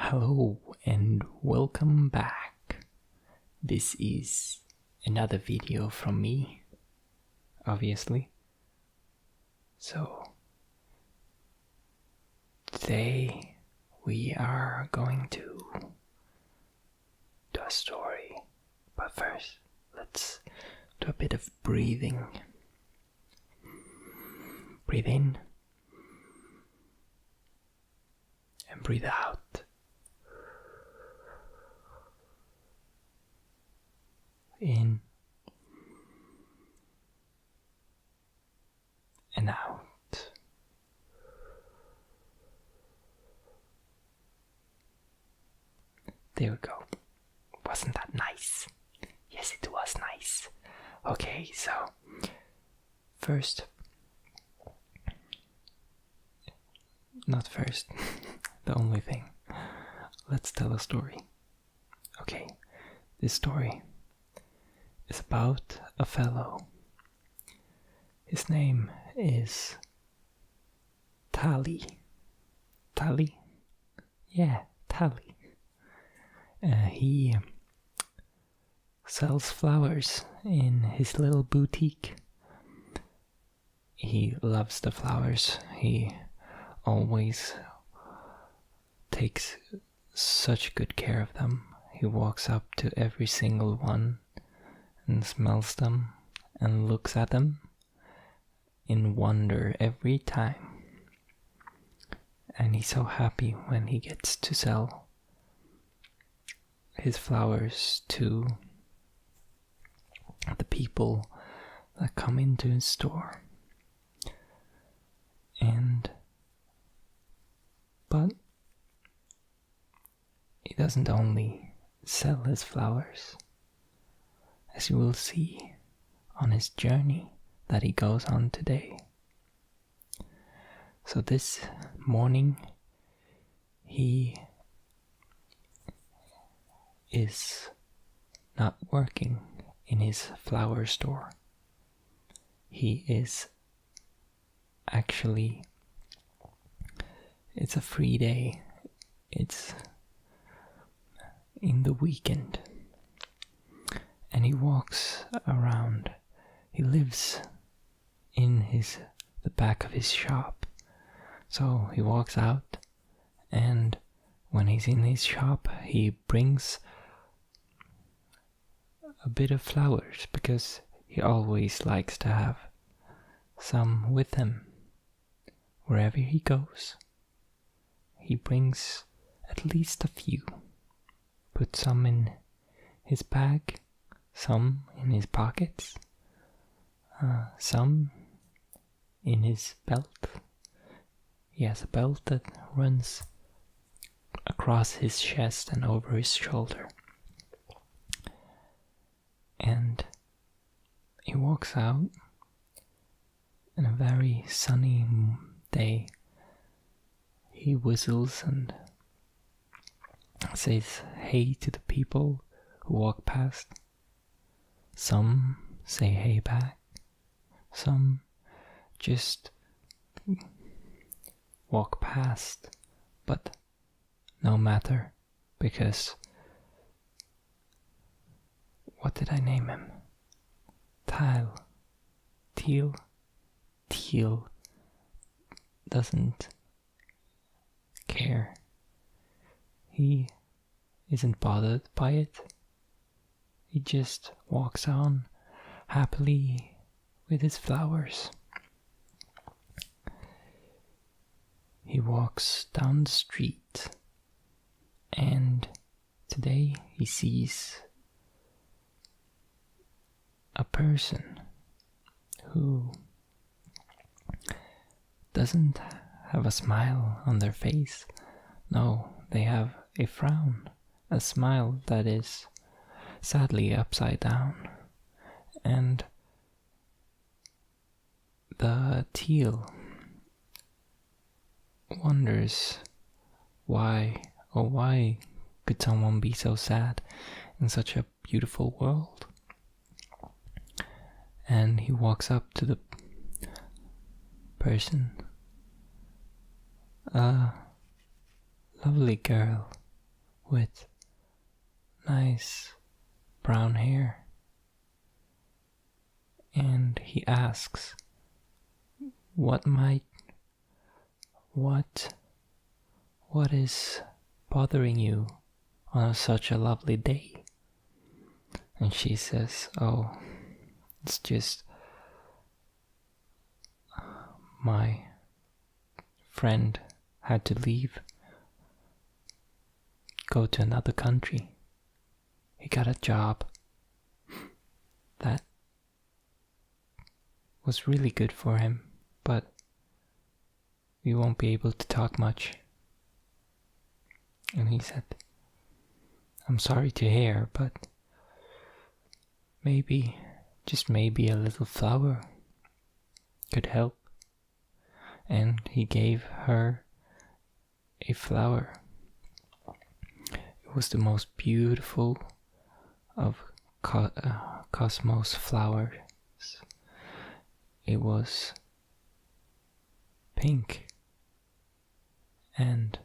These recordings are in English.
Hello and welcome back. This is another video from me, obviously. So, today we are going to do a story, but first let's do a bit of breathing. Breathe in and breathe out. In and out. There we go. Wasn't that nice? Yes, it was nice. Okay, so first, not first, the only thing. Let's tell a story. Okay, this story is about a fellow. His name is Tally. Tally? Yeah, Tally. He sells flowers in his little boutique. He loves the flowers. He always takes such good care of them. He walks up to every single one and smells them and looks at them in wonder every time. And he's so happy when he gets to sell his flowers to the people that come into his store. But he doesn't only sell his flowers, as you will see on his journey that he goes on today. So this morning he is not working in his flower store. He is actually, it's a free day. It's in the weekend. And he walks around. He lives in the back of his shop. So he walks out, and when he's in his shop, he brings a bit of flowers because he always likes to have some with him. Wherever he goes, he brings at least a few. Puts some in his bag, some in his pockets, some in his belt. He has a belt that runs across his chest and over his shoulder. And he walks out on a very sunny day. He whistles and says hey to the people who walk past. Some say hey back. Some just walk past, but no matter, because what did I name him? Teal doesn't care. He isn't bothered by it. He just walks on happily with his flowers. He walks down the street, and today he sees a person who doesn't have a smile on their face. No, they have a frown, a smile that is sadly upside down. And the teal wonders why could someone be so sad in such a beautiful world? And he walks up to the person. Lovely girl, with nice brown hair. And he asks, what is bothering you on such a lovely day? And she says, oh, it's just my friend had to leave, go to another country. He got a job that was really good for him, but we won't be able to talk much. And he said, I'm sorry to hear, but maybe, just maybe, a little flower could help. And he gave her a flower. It was the most beautiful of cosmos flowers. It was pink and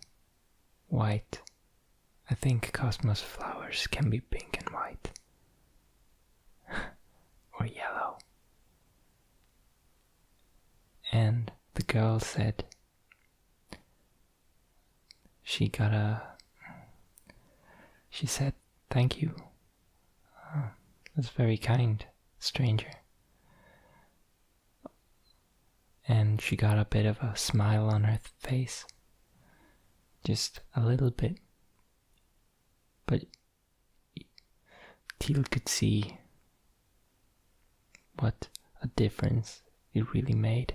white. I think cosmos flowers can be pink and white. Or yellow. And the girl said she said, thank you. That's very kind, stranger. And she got a bit of a smile on her face. Just a little bit. But Teal could see what a difference it really made.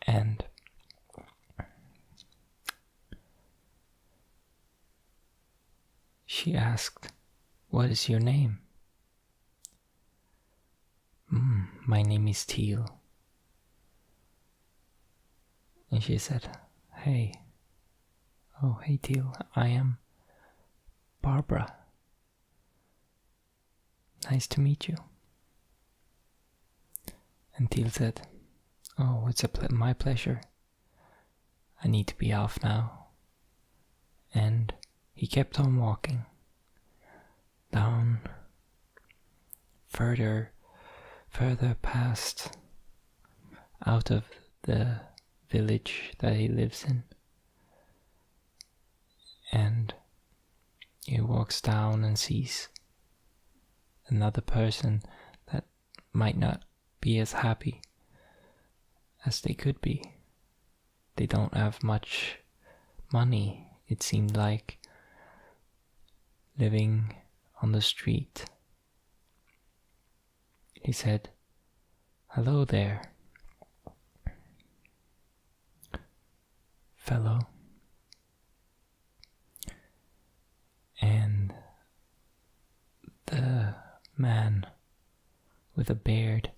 And she asked, what is your name? My name is Teal. And she said, hey. Oh, hey Teal, I am Barbara. Nice to meet you. And Teal said, oh, it's my pleasure. I need to be off now. And he kept on walking down further past, out of the village that he lives in. And he walks down and sees another person that might not be as happy as they could be. They don't have much money, it seemed like, living on the street. He said, hello there, fellow. And the man with a beard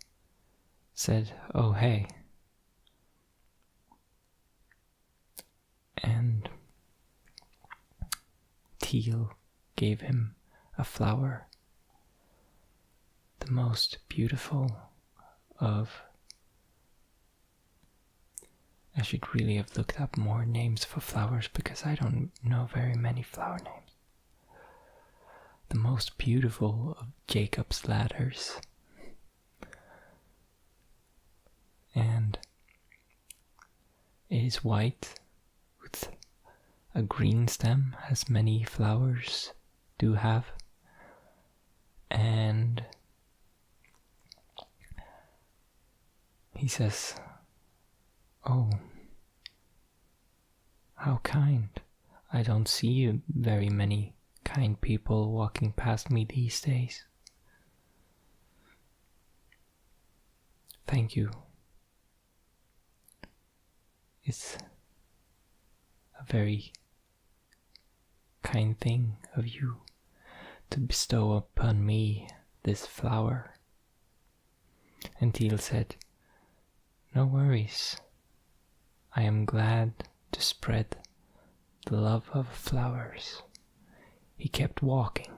said, oh hey. And Teal gave him a flower, the most beautiful of... I should really have looked up more names for flowers because I don't know very many flower names. The most beautiful of Jacob's ladders. And it is white with a green stem, as many flowers do have. And he says, oh, how kind. I don't see very many kind people walking past me these days. Thank you. It's a very kind thing of you to bestow upon me this flower. And Teal said, no worries. I am glad to spread the love of flowers. He kept walking.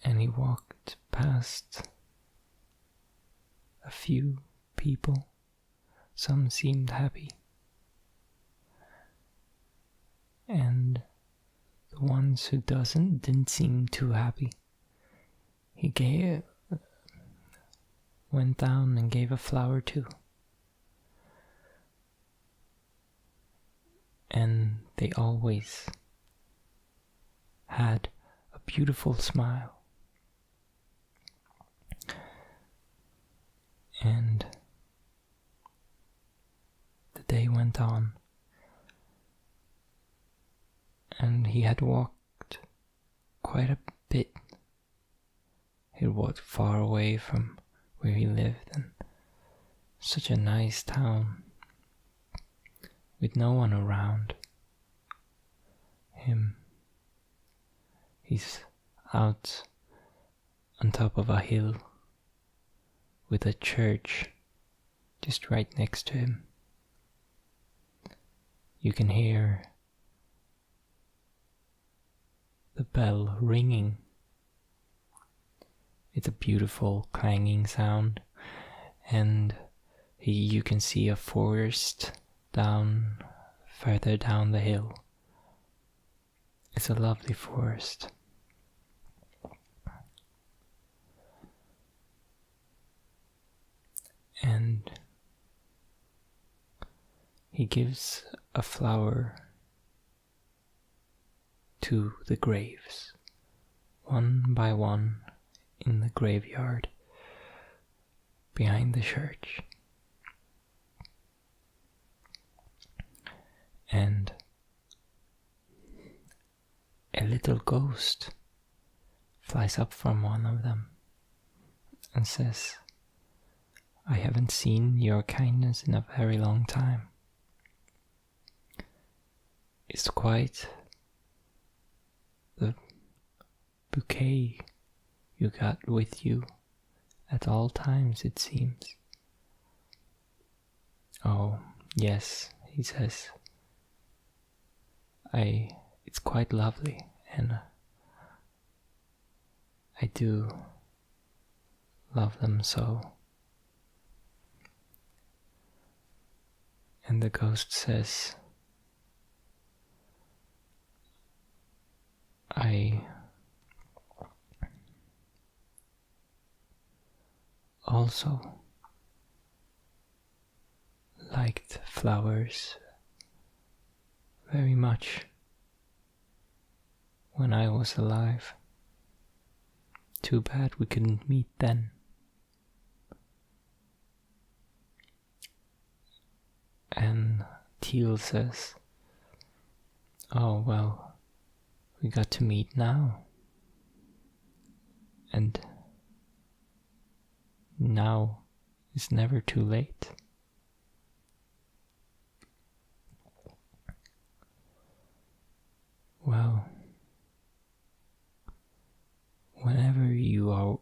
And he walked past a few people. Some seemed happy. ones who didn't seem too happy. He went down and gave a flower too. And they always had a beautiful smile. And the day went on, and he had walked quite a bit. He walked far away from where he lived, and such a nice town with no one around him. He's out on top of a hill with a church just right next to him. You can hear the bell ringing. It's a beautiful clanging sound, and you can see a forest further down the hill. It's a lovely forest. And he gives a flower to the graves, one by one, in the graveyard behind the church. And a little ghost flies up from one of them and says, "I haven't seen your kindness in a very long time. It's quite the bouquet you got with you at all times, it seems." "Oh, yes," he says. It's quite lovely, and I do love them so." And the ghost says, "I also liked flowers very much when I was alive. Too bad we couldn't meet then." And Teal says, "Oh, well, we got to meet now. And now is never too late." Well, whenever you are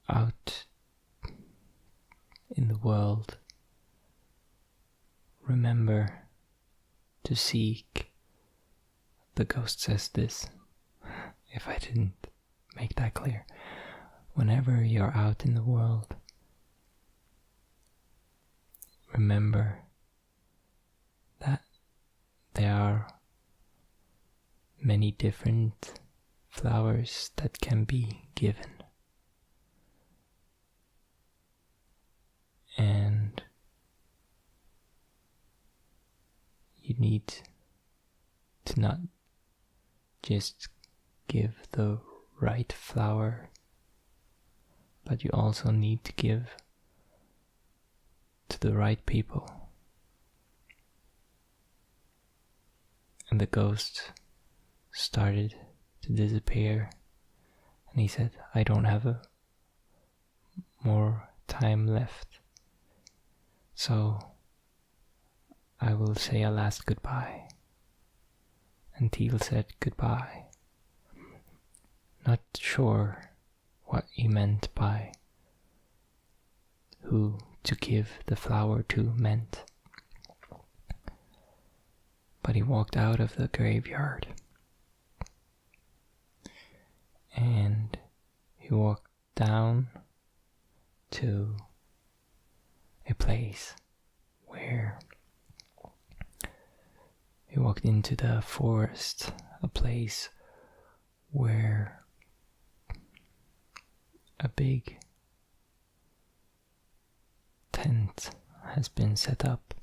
out in the world, remember to seek. The ghost says this, if I didn't make that clear. Whenever you're out in the world, remember that there are many different flowers that can be given. And you need to not just give the right flower, but you also need to give to the right people. And the ghost started to disappear, and he said, "I don't have more time left, so I will say a last goodbye." And Teal said goodbye, not sure what he meant by who to give the flower to meant. But he walked out of the graveyard, and he walked down to a place where he walked into the forest, a place where a big tent has been set up.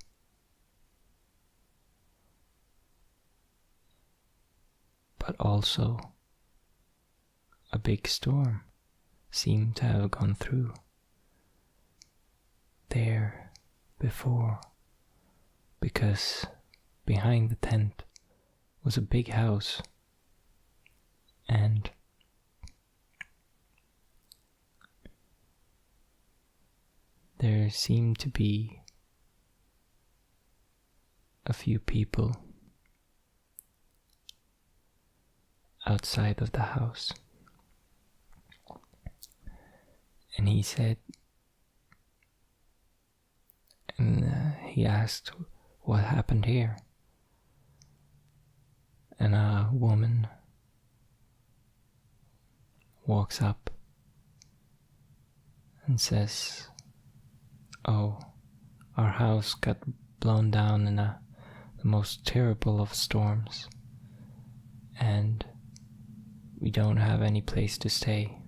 But also a big storm seemed to have gone through there before, because behind the tent was a big house, and there seemed to be a few people outside of the house. And he said, and he asked what happened here. And a woman walks up and says, "Oh, our house got blown down in the most terrible of storms, and we don't have any place to stay."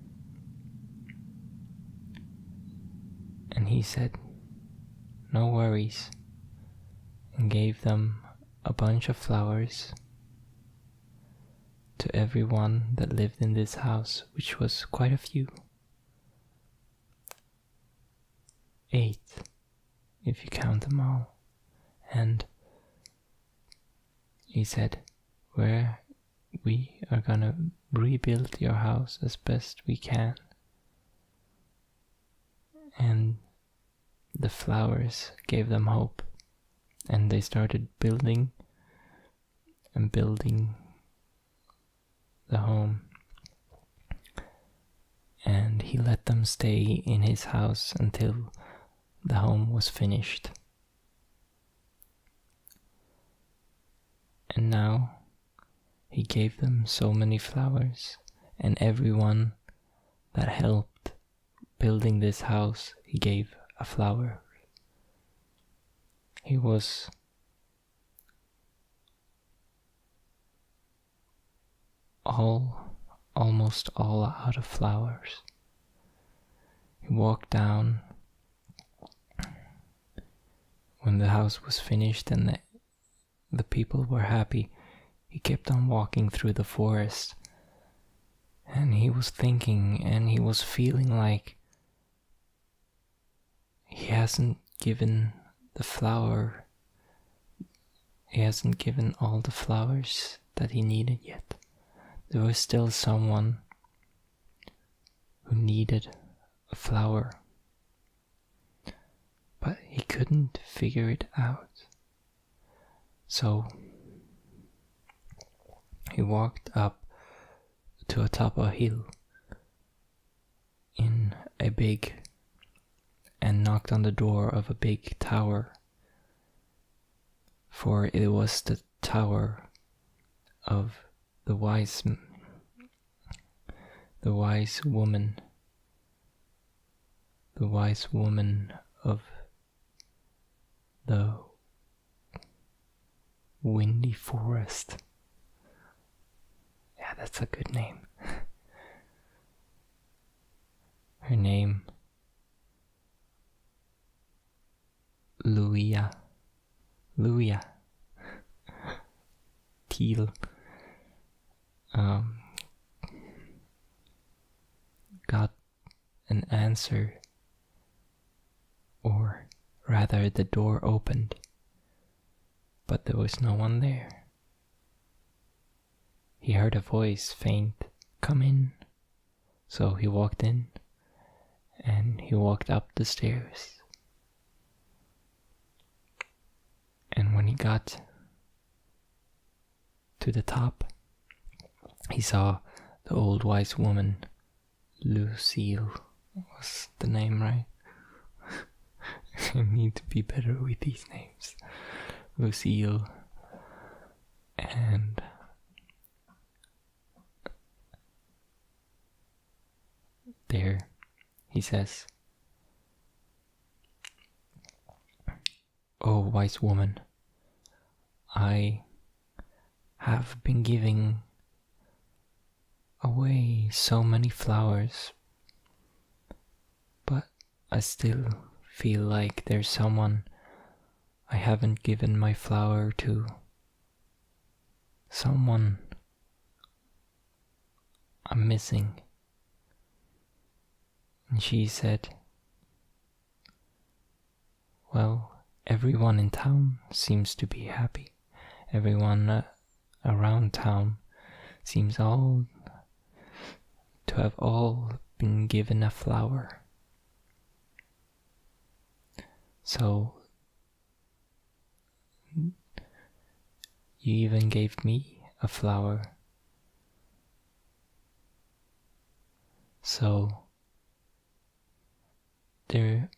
And he said, "No worries," and gave them a bunch of flowers to everyone that lived in this house, which was quite a few. 8, if you count them all. And he said, we are gonna rebuild your house as best we can. And the flowers gave them hope, and they started building and building the home. And he let them stay in his house until the home was finished. And now he gave them so many flowers, and everyone that helped building this house, he gave a flower. He was almost all out of flowers. He walked down when the house was finished and the people were happy. He kept on walking through the forest, and he was thinking and he was feeling like he hasn't given all the flowers that he needed yet. There was still someone who needed a flower, but he couldn't figure it out. So he walked up to a top of a hill and knocked on the door of a big tower, for it was the tower of the wise woman of the windy forest. Yeah, that's a good name. Her name, Luia Teal, got an answer, or rather the door opened, but there was no one there. He heard a voice faint, "Come in." So he walked in, and he walked up the stairs. And when he got to the top, he saw the old wise woman. Lucille was the name, right? I need to be better with these names. Lucille. And there he says, "Oh, wise woman, I have been giving away so many flowers, but I still feel like there's someone I haven't given my flower to. Someone I'm missing. And she said, well, everyone in town seems to be happy. Everyone around town seems all to have all been given a flower. So you even gave me a flower. So there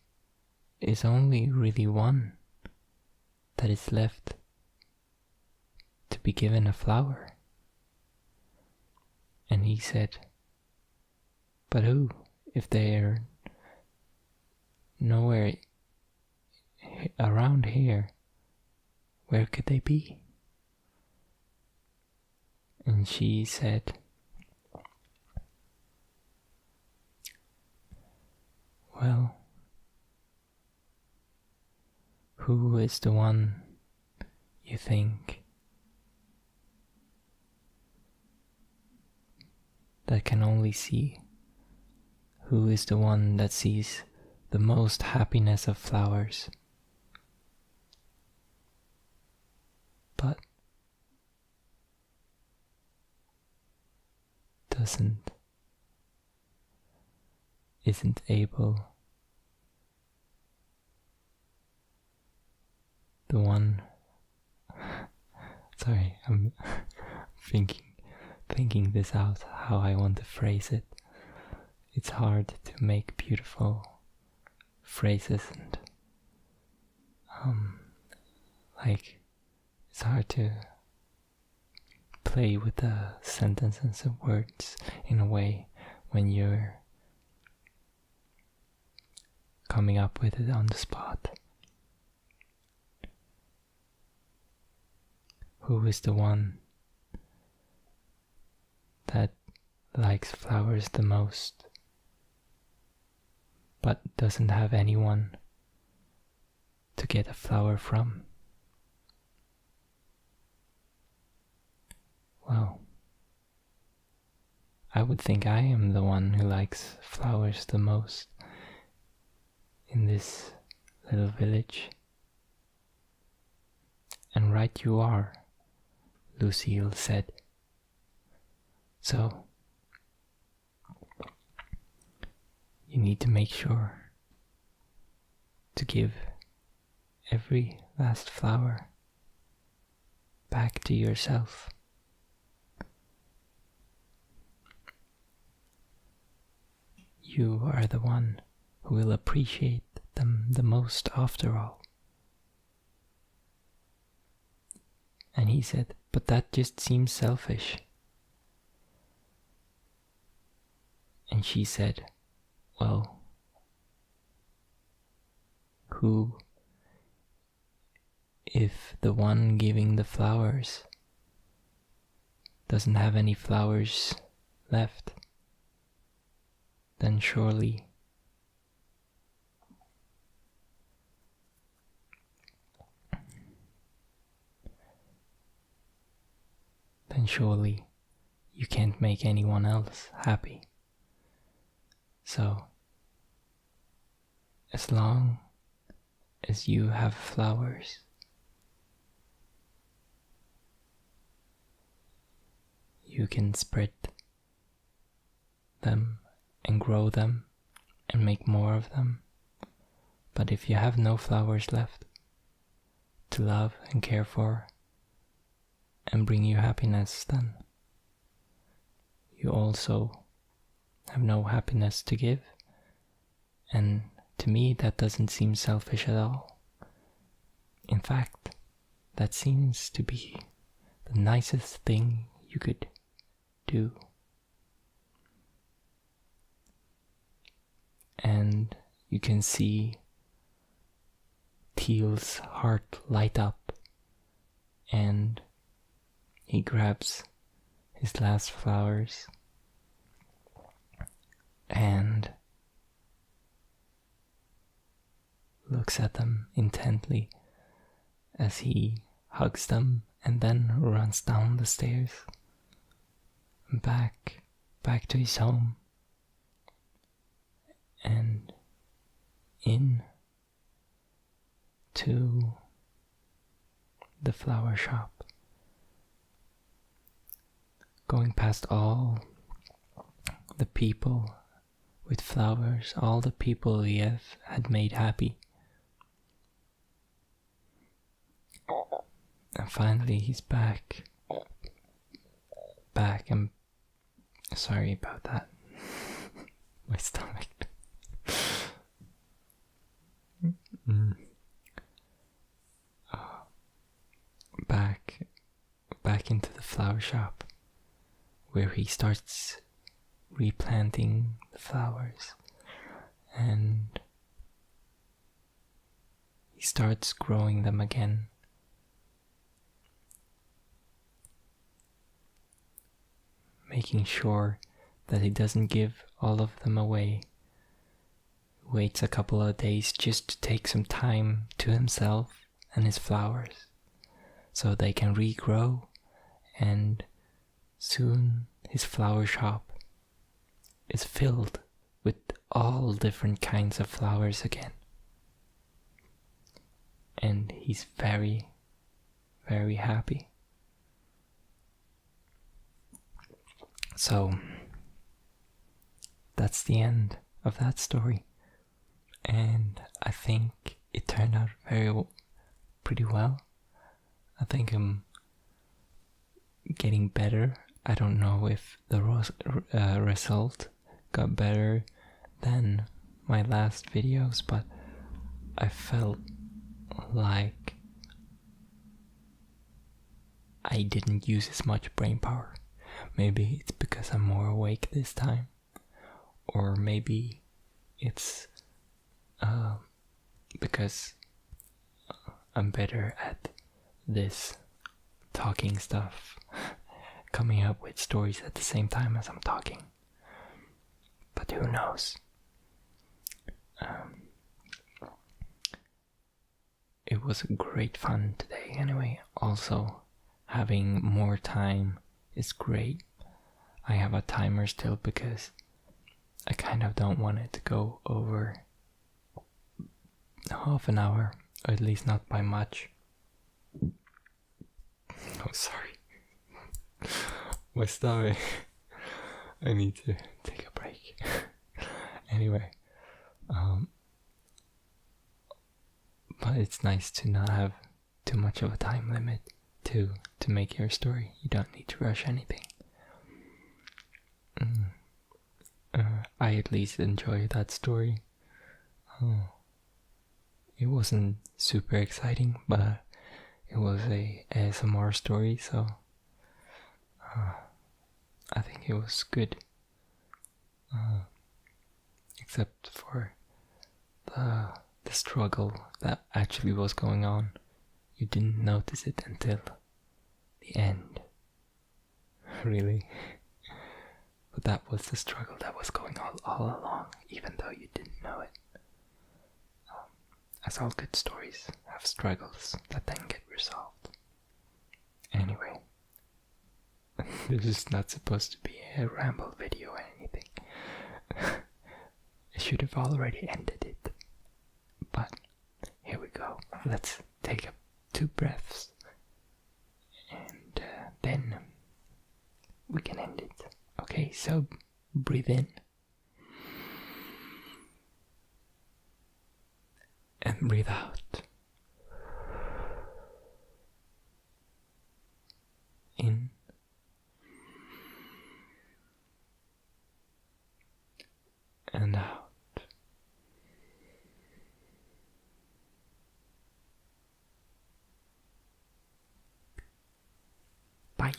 is only really one that is left to be given a flower. And he said, but who? If they're nowhere around here, where could they be? And she said, well, who is the one you think that can only see? Who is the one that sees the most happiness of flowers, but isn't able, the one, sorry, I'm thinking this out, how I want to phrase it. It's hard to make beautiful phrases and like it's hard to play with the sentences and words in a way when you're coming up with it on the spot. Who is the one that likes flowers the most, but doesn't have anyone to get a flower from? Well, I would think I am the one who likes flowers the most in this little village. And right you are, Lucille said. So, you need to make sure to give every last flower back to yourself. You are the one who will appreciate them the most after all. And he said, but that just seems selfish. And she said, well, who if the one giving the flowers doesn't have any flowers left? Then surely you can't make anyone else happy. So, as long as you have flowers, you can spread them and grow them and make more of them. But if you have no flowers left to love and care for and bring you happiness, then you also have no happiness to give. And to me, that doesn't seem selfish at all. In fact, that seems to be the nicest thing you could do. And you can see Teal's heart light up, and he grabs his last flowers and looks at them intently as he hugs them and then runs down the stairs back to his home and in to the flower shop, going past all the people with flowers, all the people he had made happy. And finally he's back, and sorry about that. My stomach. Back into the flower shop, where he starts replanting the flowers, and he starts growing them again. Making sure that he doesn't give all of them away. Waits a couple of days just to take some time to himself and his flowers, so they can regrow, and soon his flower shop is filled with all different kinds of flowers again. And he's very, very happy. So that's the end of that story, and I think it turned out pretty well. I think I'm getting better. I don't know if the result got better than my last videos, but I felt like I didn't use as much brain power. Maybe it's because I'm more awake this time, or maybe it's because I'm better at this talking stuff, coming up with stories at the same time as I'm talking. But who knows? It was great fun today anyway. Also, having more time is great. I have a timer still because I kind of don't want it to go over half an hour, or at least not by much. Oh, sorry. My stomach. I need to take a break. Anyway, but it's nice to not have too much of a time limit to make your story. You don't need to rush anything. I at least enjoy that story. It wasn't super exciting, but it was a ASMR story, so I think it was good. Except for the struggle that actually was going on. You didn't notice it until the end. Really. But that was the struggle that was going on all along, even though you didn't know it. As all good stories have struggles that then get resolved. Anyway, this is not supposed to be a ramble video or anything. I should have already ended it. But here we go. Let's take 2 breaths, and then we can end it. Okay, so breathe in and breathe out. In and out. Bye.